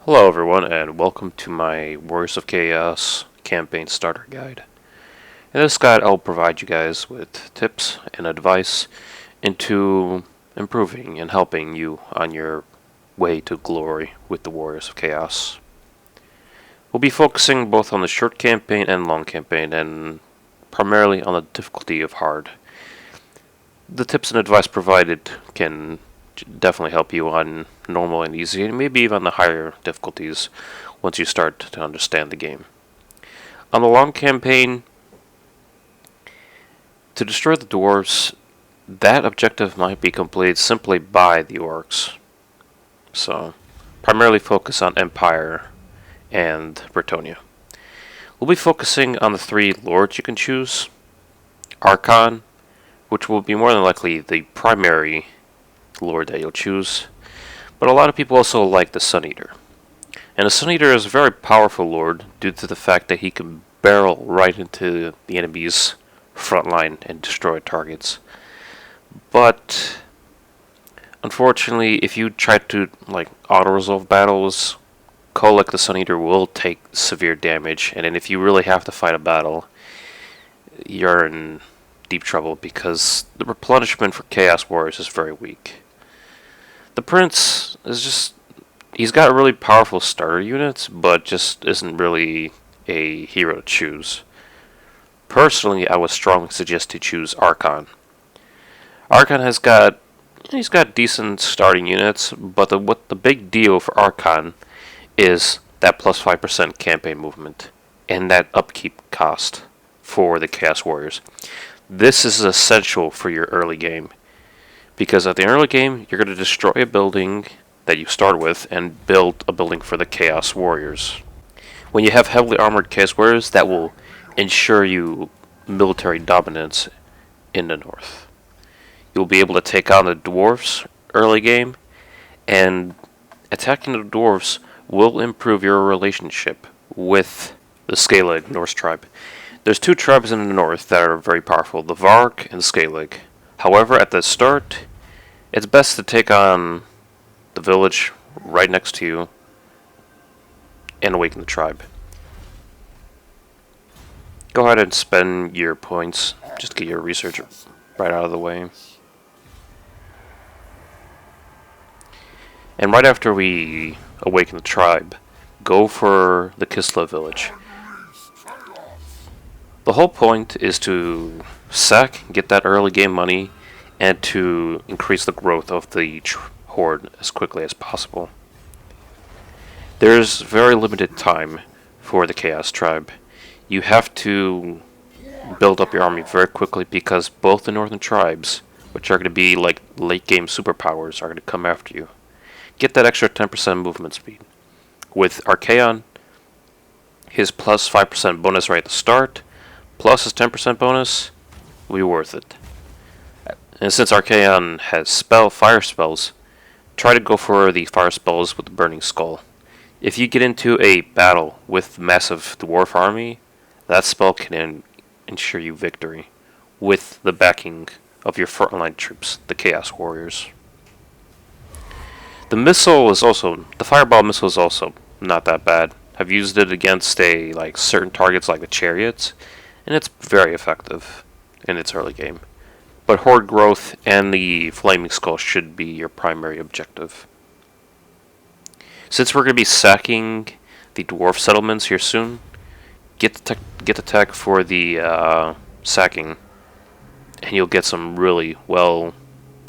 Hello everyone and welcome to my Warriors of Chaos campaign starter guide. In this guide I'll provide you guys with tips and advice into improving and helping you on your way to glory with the Warriors of Chaos. We'll be focusing both on the short campaign and long campaign and primarily on the difficulty of hard. The tips and advice provided can definitely help you on normal and easy, and maybe even the higher difficulties once you start to understand the game. On the long campaign, to destroy the dwarves, that objective might be completed simply by the orcs. So, primarily focus on Empire and Bretonia. We'll be focusing on the three lords you can choose. Archon, which will be more than likely the primary lord that you'll choose, but a lot of people also like the Sun Eater. And the Sun Eater is a very powerful lord due to the fact that he can barrel right into the enemy's front line and destroy targets. But unfortunately, if you try to auto-resolve battles, Kolek the Sun Eater will take severe damage, and then if you really have to fight a battle, you're in deep trouble because the replenishment for Chaos Warriors is very weak. The Prince is he's got really powerful starter units, but just isn't really a hero to choose. Personally, I would strongly suggest to choose Archon. Archon he's got decent starting units, but the big deal for Archon is that plus 5% campaign movement and that upkeep cost for the Chaos Warriors. This is essential for your early game, because at the early game, you're going to destroy a building that you start with and build a building for the Chaos Warriors. When you have heavily armored Chaos Warriors, that will ensure you military dominance in the north. You'll be able to take on the dwarves early game, and attacking the dwarves will improve your relationship with the Scalig Norse tribe. There's two tribes in the north that are very powerful, the Varg and the Scalig. However, at the start, it's best to take on the village right next to you and awaken the tribe. Go ahead and spend your points just to get your research right out of the way. And right after we awaken the tribe, go for the Kislev village. The whole point is to sack, get that early game money, and to increase the growth of the horde as quickly as possible. There's very limited time for the Chaos Tribe. You have to build up your army very quickly because both the northern tribes, which are going to be like late game superpowers, are going to come after you. Get that extra 10% movement speed. With Archaon, his plus 5% bonus right at the start, plus his 10% bonus, will be worth it. And since Archaon has fire spells, try to go for the fire spells with the Burning Skull. If you get into a battle with massive dwarf army, that spell can ensure you victory with the backing of your frontline troops, the Chaos Warriors. The fireball missile is also not that bad. I've used it against certain targets like the chariots, and it's very effective in its early game. But horde growth and the flaming skull should be your primary objective. Since we're going to be sacking the dwarf settlements here soon, get the tech for the sacking, and you'll get some really well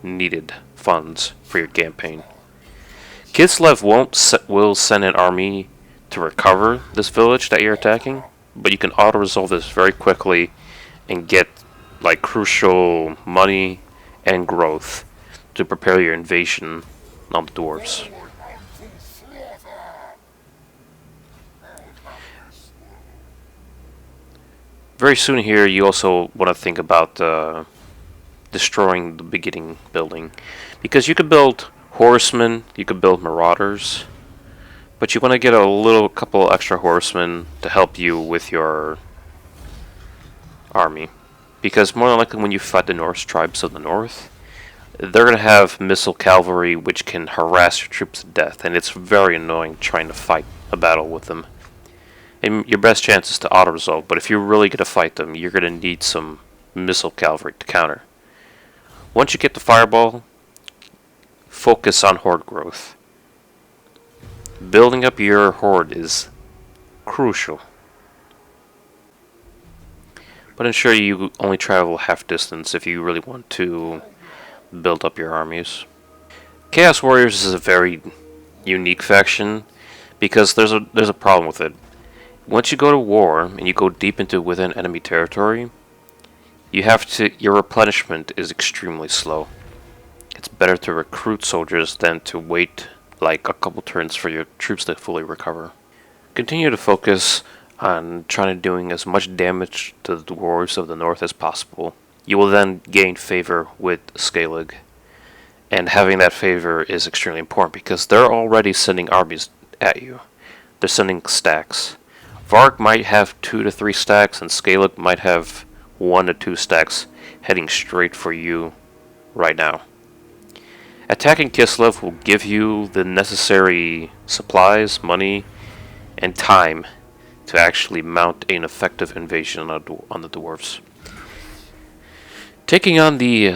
needed funds for your campaign. Kislev will send an army to recover this village that you're attacking, but you can auto-resolve this very quickly and get crucial money and growth to prepare your invasion on the dwarves. Very soon here, you also want to think about destroying the beginning building, because you could build horsemen, you could build marauders, but you want to get a couple extra horsemen to help you with your army. Because more than likely when you fight the Norse tribes of the north, they're going to have missile cavalry which can harass your troops to death, and it's very annoying trying to fight a battle with them. And your best chance is to auto-resolve, but if you're really going to fight them, you're going to need some missile cavalry to counter. Once you get the fireball, focus on horde growth. Building up your horde is crucial. But ensure you only travel half distance if you really want to build up your armies. Chaos Warriors is a very unique faction because there's a problem with it. Once you go to war and you go deep into within enemy territory, your replenishment is extremely slow. It's better to recruit soldiers than to wait like a couple turns for your troops to fully recover. Continue to focus on trying to doing as much damage to the dwarves of the north as possible. You will then gain favor with Scalig. And having that favor is extremely important because they're already sending armies at you. They're sending stacks. Varg might have 2 to 3 stacks and Scalig might have 1 to 2 stacks heading straight for you right now. Attacking Kislev will give you the necessary supplies, money, and time to actually mount an effective invasion on the dwarves. Taking on the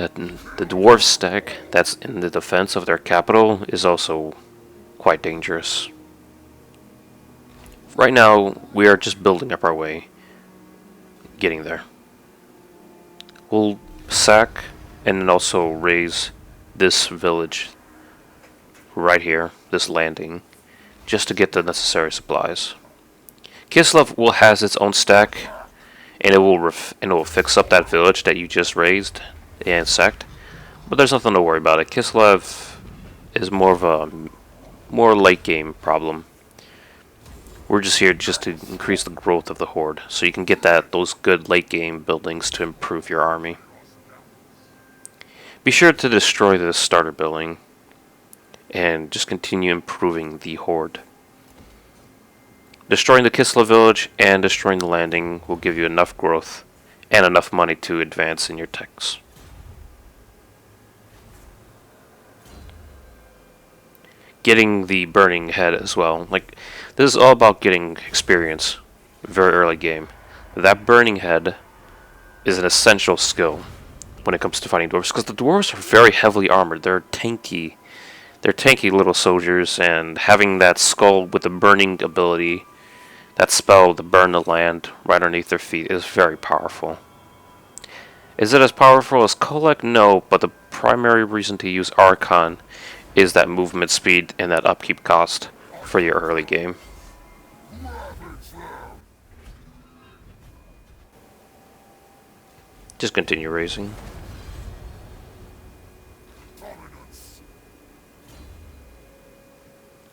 dwarf stack that's in the defense of their capital is also quite dangerous. Right now, we are just building up our way, getting there. We'll sack and then also raise this village right here, this landing, just to get the necessary supplies. Kislev will has its own stack, and it will fix up that village that you just raised and sacked. But there's nothing to worry about it. Kislev is more of a late game problem. We're just here just to increase the growth of the horde, so you can get those good late game buildings to improve your army. Be sure to destroy this starter building, and just continue improving the horde. Destroying the Kislev village and destroying the landing will give you enough growth and enough money to advance in your techs. Getting the burning head as well. Like, this is all about getting experience very early game. That burning head is an essential skill when it comes to fighting dwarves, because the dwarves are very heavily armored. They're tanky little soldiers, and having that skull with the burning ability, that spell to burn the land right underneath their feet, is very powerful. Is it as powerful as Kolek? No, but the primary reason to use Archon is that movement speed and that upkeep cost for your early game. Just continue raising.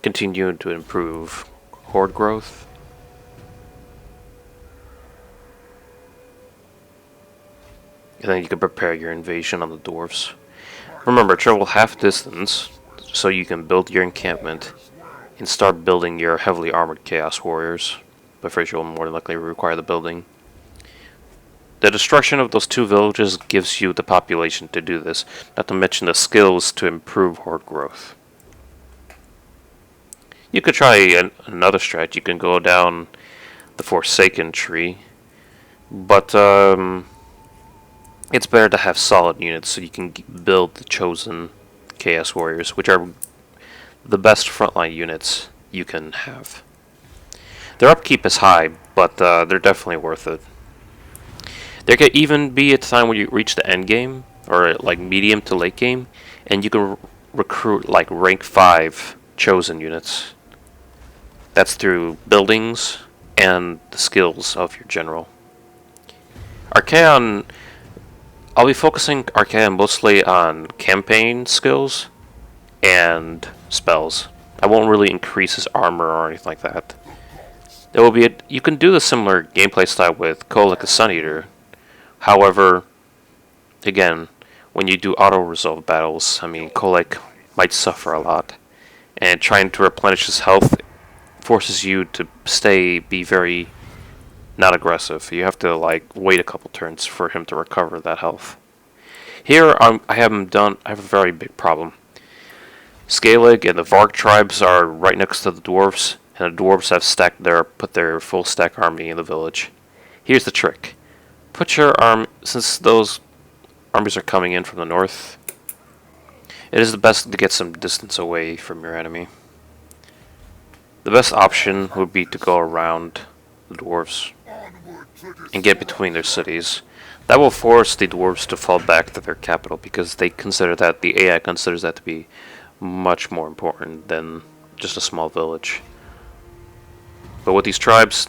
Continue to improve horde growth. And then you can prepare your invasion on the dwarves. Remember, travel half distance so you can build your encampment and start building your heavily armored Chaos Warriors. But first you'll more than likely require the building. The destruction of those 2 villages gives you the population to do this, not to mention the skills to improve horde growth. You could try another strat. You can go down the Forsaken tree, but it's better to have solid units so you can build the chosen Chaos Warriors, which are the best frontline units you can have. Their upkeep is high, but they're definitely worth it. There could even be a time when you reach the end game, or like medium to late game, and you can recruit like rank 5 chosen units. That's through buildings and the skills of your general. Archaon, I'll be focusing Archaon mostly on campaign skills and spells. I won't really increase his armor or anything like that. There will be you can do the similar gameplay style with Kolek the Sun Eater. However, again, when you do auto-resolve battles, I mean, Kolek might suffer a lot, and trying to replenish his health forces you to be very not aggressive. You have to like wait a couple turns for him to recover that health. Here, I haven't done. I have a very big problem. Scalig and the Varg tribes are right next to the dwarves, and the dwarves have put their full stack army in the village. Here's the trick: put your since those armies are coming in from the north. It is the best to get some distance away from your enemy. The best option would be to go around the dwarves and get between their cities. That will force the dwarves to fall back to their capital because the AI considers that to be much more important than just a small village. But with these tribes,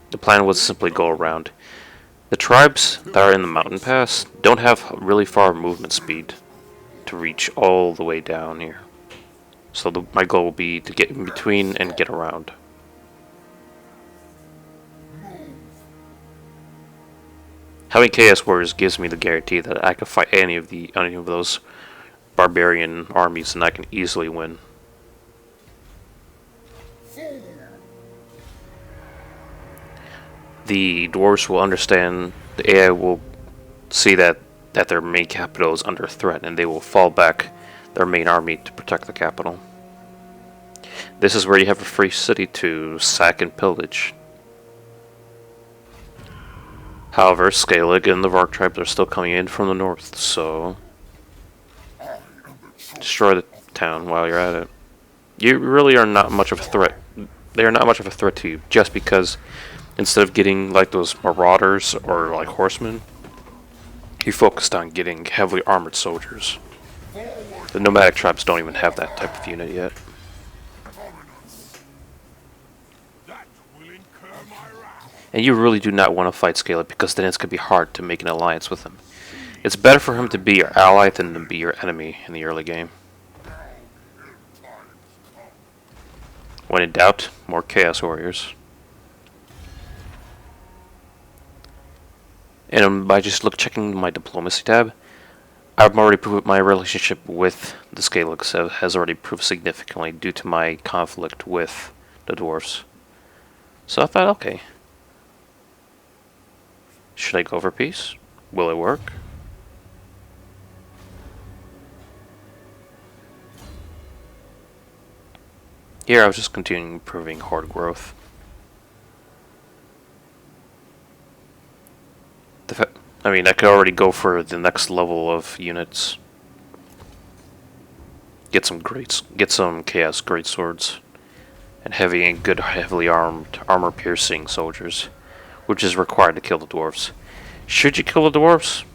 the plan was simply go around. The tribes that are in the mountain pass don't have really far movement speed to reach all the way down here. So my goal will be to get in between and get around. Having Chaos Warriors gives me the guarantee that I can fight any of those barbarian armies and I can easily win. The dwarves will understand, the AI will see that their main capital is under threat and they will fall back their main army to protect the capital. This is where you have a free city to sack and pillage. However, Scalig and the Varg tribes are still coming in from the north, so destroy the town while you're at it. You really are not much of a threat. They are not much of a threat to you, just because instead of getting like those marauders or like horsemen, you focused on getting heavily armored soldiers. The nomadic tribes don't even have that type of unit yet. And you really do not want to fight Scalig because then it's going to be hard to make an alliance with him. It's better for him to be your ally than to be your enemy in the early game. When in doubt, more Chaos Warriors. And by just checking my diplomacy tab, I've already proved my relationship with the Scaligs has already improved significantly due to my conflict with the dwarves. So I thought, okay, should I go for peace? Will it work? Here I was just continuing improving horde growth. I mean, I could already go for the next level of units. Get some chaos greatswords and heavily armed, armor-piercing soldiers, which is required to kill the dwarves. Should you kill the dwarves?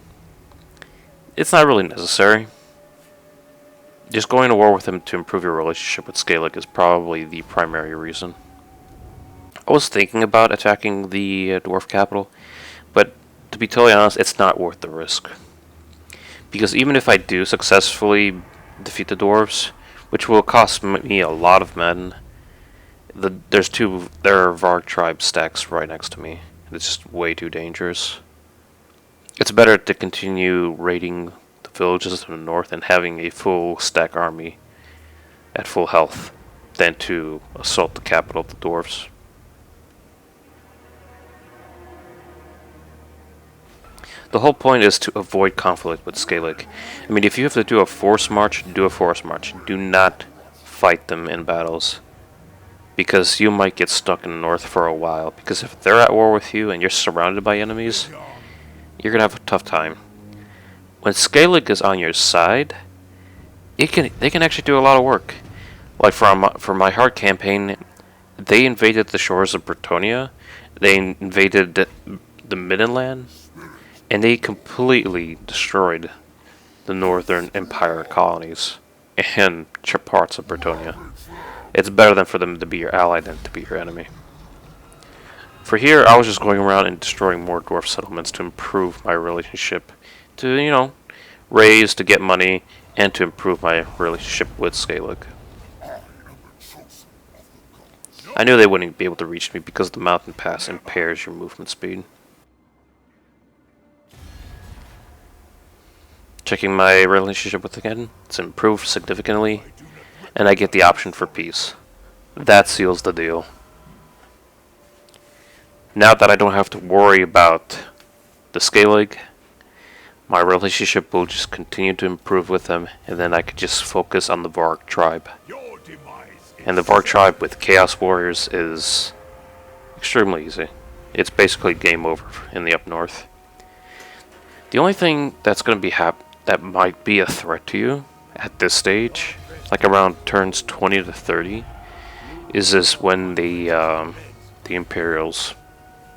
It's not really necessary. Just going to war with them to improve your relationship with Scalig is probably the primary reason. I was thinking about attacking the dwarf capital, but to be totally honest, it's not worth the risk. Because even if I do successfully defeat the dwarves, which will cost me a lot of men, there are Varg tribe stacks right next to me. It's just way too dangerous. It's better to continue raiding the villages in the north and having a full stack army at full health than to assault the capital of the dwarves. The whole point is to avoid conflict with Scalig. I mean, if you have to do a force march, do a force march. Do not fight them in battles, because you might get stuck in the north for a while. Because if they're at war with you and you're surrounded by enemies, you're gonna have a tough time. When Scalig is on your side, they can actually do a lot of work. Like for my hard campaign, they invaded the shores of Bretonia, they invaded the Middenland, and they completely destroyed the Northern Empire colonies and parts of Bretonia. It's better than for them to be your ally than to be your enemy. For here, I was just going around and destroying more dwarf settlements to improve my relationship, to, raise, to get money, and to improve my relationship with Scalig. I knew they wouldn't be able to reach me because the mountain pass impairs your movement speed. Checking my relationship with again, it's improved significantly, and I get the option for peace. That seals the deal. Now that I don't have to worry about the Scalig, my relationship will just continue to improve with them, and then I could just focus on the Varg tribe. And the Varg tribe with Chaos Warriors is extremely easy. It's basically game over in the up north. The only thing that's going to be that might be a threat to you at this stage, like around turns 20 to 30, is when the Imperials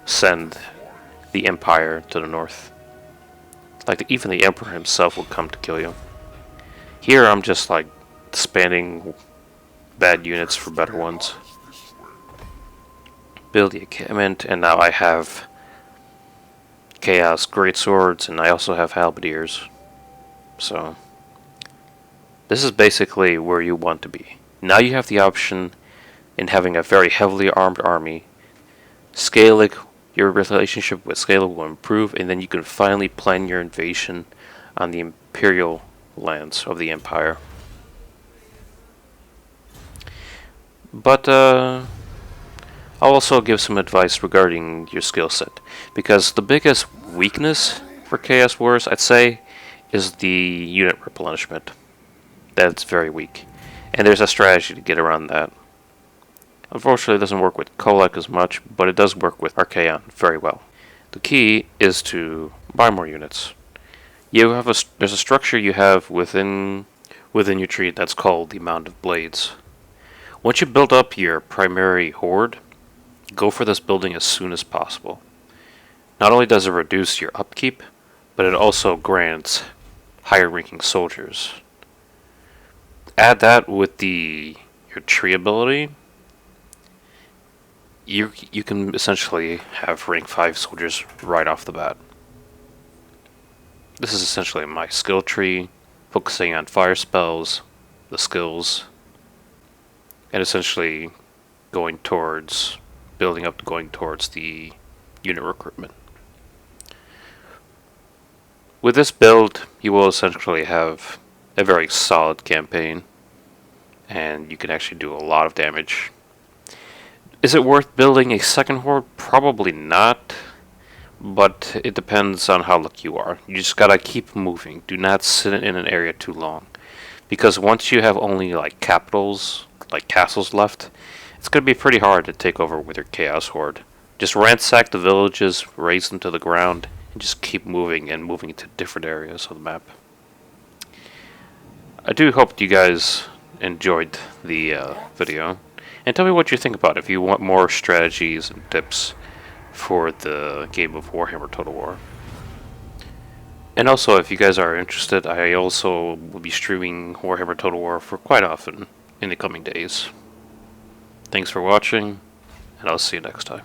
send the Empire to the north. Like even the Emperor himself will come to kill you. Here I'm just like spanning bad units for better ones. Build the encampment, and now I have Chaos Greatswords, and I also have Halberdiers. So this is basically where you want to be. Now you have the option in having a very heavily armed army. Scaling, your relationship with Scaling will improve, and then you can finally plan your invasion on the Imperial lands of the Empire. But I'll also give some advice regarding your skill set, because the biggest weakness for Chaos Wars, I'd say, is the unit replenishment. That's very weak, and there's a strategy to get around that. Unfortunately, it doesn't work with Kolek as much, but it does work with Archaon very well. The key is to buy more units. There's a structure you have within your tree that's called the Mound of Blades. Once you build up your primary horde, go for this building as soon as possible. Not only does it reduce your upkeep, but it also grants higher ranking soldiers. Add that with your tree ability, you can essentially have rank 5 soldiers right off the bat. This is essentially my skill tree, focusing on fire spells, the skills, and essentially going towards the unit recruitment. With this build, you will essentially have a very solid campaign, and you can actually do a lot of damage. Is it worth building a second horde? Probably not, but it depends on how lucky you are. You just gotta keep moving. Do not sit in an area too long, because once you have only like capitals, like castles left, it's gonna be pretty hard to take over with your Chaos Horde. Just ransack the villages, raze them to the ground, and just keep moving to different areas of the map. I do hope you guys enjoyed the video, and tell me what you think about it if you want more strategies and tips for the game of Warhammer Total War. And also, if you guys are interested, I also will be streaming Warhammer Total War for quite often in the coming days. Thanks for watching, and I'll see you next time.